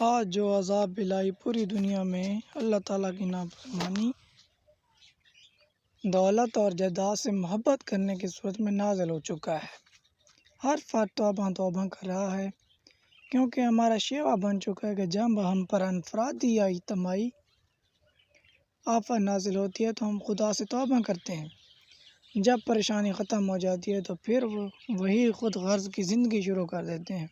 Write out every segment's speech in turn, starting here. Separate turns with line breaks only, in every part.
آج جو عذاب بلائی پوری دنیا میں اللہ تعالیٰ کی نافرمانی دولت اور جائیداد سے محبت کرنے کی صورت میں نازل ہو چکا ہے۔ ہر فرد توبہ کر رہا ہے، کیونکہ ہمارا شیوا بن چکا ہے کہ جب ہم پر انفرادی یا اجتماعی آفت نازل ہوتی ہے تو ہم خدا سے توبہ کرتے ہیں۔ جب پریشانی ختم ہو جاتی ہے تو پھر وہی خود غرض کی زندگی شروع کر دیتے ہیں،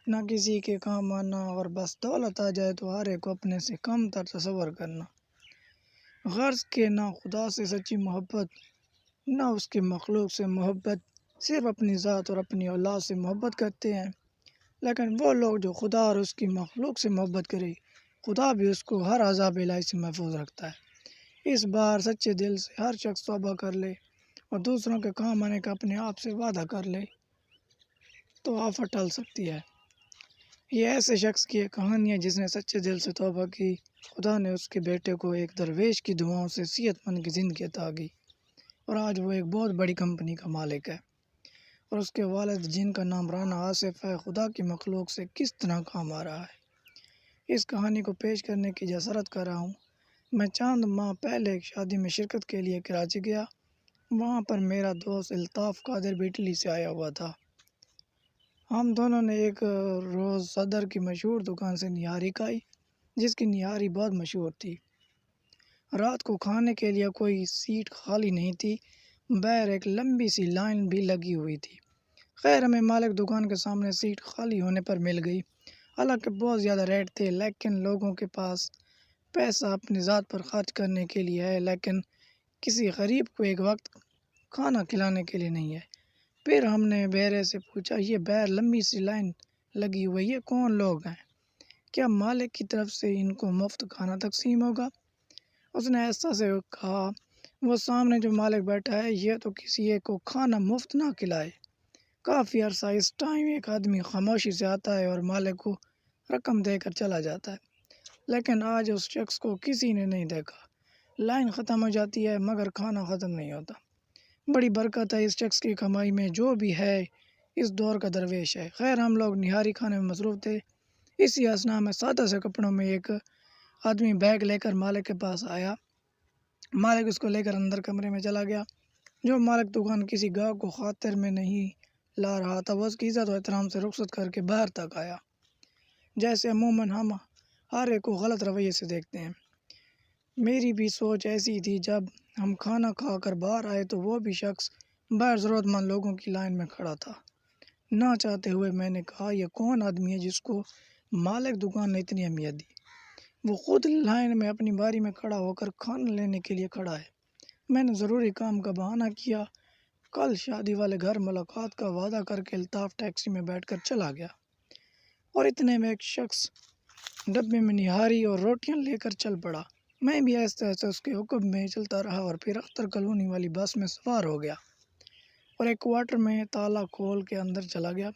نہ کسی کے کام آنا، اور بس دولت آ جائے تو ہر ایک کو اپنے سے کم تر تصور کرنا۔ غرض کے نہ خدا سے سچی محبت، نہ اس کے مخلوق سے محبت، صرف اپنی ذات اور اپنی اولاد سے محبت کرتے ہیں۔ لیکن وہ لوگ جو خدا اور اس کی مخلوق سے محبت کرے، خدا بھی اس کو ہر عذاب الہی سے محفوظ رکھتا ہے۔ اس بار سچے دل سے ہر شخص توبہ کر لے اور دوسروں کے کام آنے کا اپنے آپ سے وعدہ کر لے تو آفت ٹل سکتی ہے۔ یہ ایسے شخص کی ایک کہانی ہے جس نے سچے دل سے توبہ کی۔ خدا نے اس کے بیٹے کو ایک درویش کی دعاؤں سے صحت مند کی زندگی عطا کی، اور آج وہ ایک بہت بڑی کمپنی کا مالک ہے، اور اس کے والد جن کا نام رانا آصف ہے، خدا کی مخلوق سے کس طرح کام آ رہا ہے۔ اس کہانی کو پیش کرنے کی جسارت کر رہا ہوں۔ میں چند ماہ پہلے ایک شادی میں شرکت کے لیے کراچی گیا۔ وہاں پر میرا دوست الطاف قادر بھی اٹلی سے آیا ہوا تھا۔ ہم دونوں نے ایک روز صدر کی مشہور دکان سے نہاری کھائی، جس کی نہاری بہت مشہور تھی۔ رات کو کھانے کے لیے کوئی سیٹ خالی نہیں تھی، باہر ایک لمبی سی لائن بھی لگی ہوئی تھی۔ خیر، ہمیں مالک دکان کے سامنے سیٹ خالی ہونے پر مل گئی۔ حالانکہ بہت زیادہ ریٹ تھے، لیکن لوگوں کے پاس پیسہ اپنی ذات پر خرچ کرنے کے لیے ہے، لیکن کسی غریب کو ایک وقت کھانا کھلانے کے لیے نہیں ہے۔ پھر ہم نے بیرے سے پوچھا، یہ باہر لمبی سی لائن لگی ہوئی، یہ کون لوگ ہیں؟ کیا مالک کی طرف سے ان کو مفت کھانا تقسیم ہوگا؟ اس نے ایسا سے کہا، وہ سامنے جو مالک بیٹھا ہے، یہ تو کسی ایک کو کھانا مفت نہ کھلائے۔ کافی عرصہ اس ٹائم ایک آدمی خاموشی سے آتا ہے اور مالک کو رقم دے کر چلا جاتا ہے، لیکن آج اس شخص کو کسی نے نہیں دیکھا۔ لائن ختم ہو جاتی ہے مگر کھانا ختم نہیں ہوتا۔ بڑی برکت ہے اس شخص کی کمائی میں، جو بھی ہے اس دور کا درویش ہے۔ خیر، ہم لوگ نہاری کھانے میں مصروف تھے۔ اسی اثناء میں سادہ سے کپڑوں میں ایک آدمی بیگ لے کر مالک کے پاس آیا۔ مالک اس کو لے کر اندر کمرے میں چلا گیا۔ جو مالک دکان کسی گاہک کو خاطر میں نہیں لا رہا تھا، وہ اس کی عزت و احترام سے رخصت کر کے باہر تک آیا، جیسے عموماً ہم ہر ایک کو غلط رویے سے دیکھتے ہیں۔ میری بھی سوچ ایسی تھی۔ جب ہم کھانا کھا کر باہر آئے تو وہ بھی شخص باہر ضرورت مند لوگوں کی لائن میں کھڑا تھا۔ نہ چاہتے ہوئے میں نے کہا، یہ کون آدمی ہے جس کو مالک دکان نے اتنی اہمیت دی؟ وہ خود لائن میں اپنی باری میں کھڑا ہو کر کھانا لینے کے لیے کھڑا ہے۔ میں نے ضروری کام کا بہانہ کیا، کل شادی والے گھر ملاقات کا وعدہ کر کے الطاف ٹیکسی میں بیٹھ کر چلا گیا، اور اتنے میں ایک شخص ڈبے میں نہاری اور روٹیاں لے کر چل پڑا۔ میں بھی ایسے اس کے حکم میں چلتا رہا اور پھر اختر کالونی والی بس میں سوار ہو گیا اور ایک کوارٹر میں تالا کھول کے اندر چلا گیا۔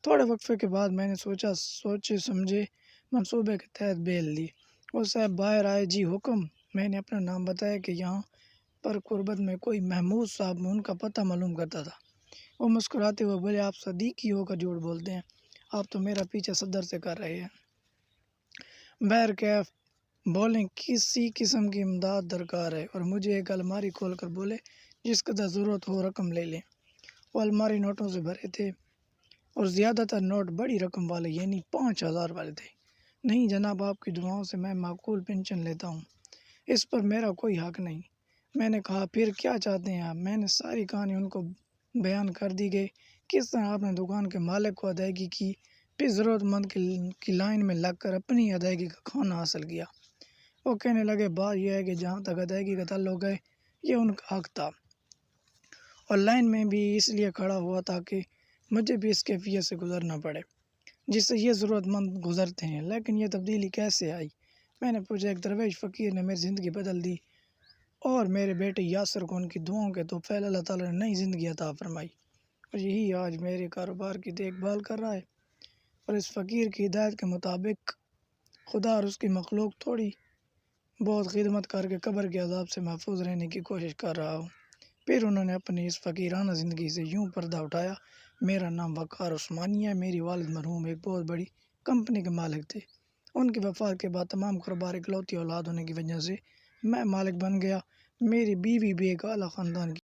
تھوڑے وقفے کے بعد میں نے سوچے سمجھے منصوبے کے تحت بیل دی۔ وہ صاحب باہر آئے۔ جی حکم۔ میں نے اپنا نام بتایا کہ یہاں پر قربت میں کوئی محمود صاحب ان کا پتہ معلوم کرتا تھا۔ وہ مسکراتے ہوئے بولے، آپ صدیقی ہو کر جھوٹ بولتے ہیں، آپ تو میرا پیچھے صدر سے کر رہے ہیں۔ بہر کیف بولیں، کسی قسم کی امداد درکار ہے؟ اور مجھے ایک الماری کھول کر بولے، جس قدر ضرورت ہو رقم لے لیں۔ وہ الماری نوٹوں سے بھرے تھے، اور زیادہ تر نوٹ بڑی رقم والے، یعنی 5,000 والے تھے۔ نہیں جناب، آپ کی دعاؤں سے میں معقول پنشن لیتا ہوں، اس پر میرا کوئی حق نہیں۔ میں نے کہا، پھر کیا چاہتے ہیں آپ؟ میں نے ساری کہانی ان کو بیان کر دی کہ کس طرح آپ نے دکان کے مالک کو ادائیگی کی، پھر ضرورت مند کی لائن میں لگ کر اپنی ادائیگی کا کھانا حاصل کیا۔ وہ کہنے لگے، بات یہ ہے کہ جہاں تک ادائیگی کا تعلق ہے، یہ ان کا حق تھا، اور لائن میں بھی اس لیے کھڑا ہوا تھا کہ مجھے بھی اس کیفیت سے گزرنا پڑے جس سے یہ ضرورت مند گزرتے ہیں۔ لیکن یہ تبدیلی کیسے آئی؟ میں نے پوچھا۔ ایک درویش فقیر نے میری زندگی بدل دی، اور میرے بیٹے یاسر کو ان کی دعاؤں کے توفیل اللہ تعالیٰ نے نئی زندگی عطا فرمائی، اور یہی آج میرے کاروبار کی دیکھ بھال کر رہا ہے، اور اس فقیر کی ہدایت کے مطابق خدا اور اس کی مخلوق تھوڑی بہت خدمت کر کے قبر کے عذاب سے محفوظ رہنے کی کوشش کر رہا ہوں۔ پھر انہوں نے اپنی اس فقیرانہ زندگی سے یوں پردہ اٹھایا، میرا نام وقار عثمانی ہے، میری والد مرحوم ایک بہت بڑی کمپنی کے مالک تھے، ان کی وفات کے بعد تمام کاروبار اکلوتی اولاد ہونے کی وجہ سے میں مالک بن گیا۔ میری بیوی بھی ایک اعلیٰ خاندان کی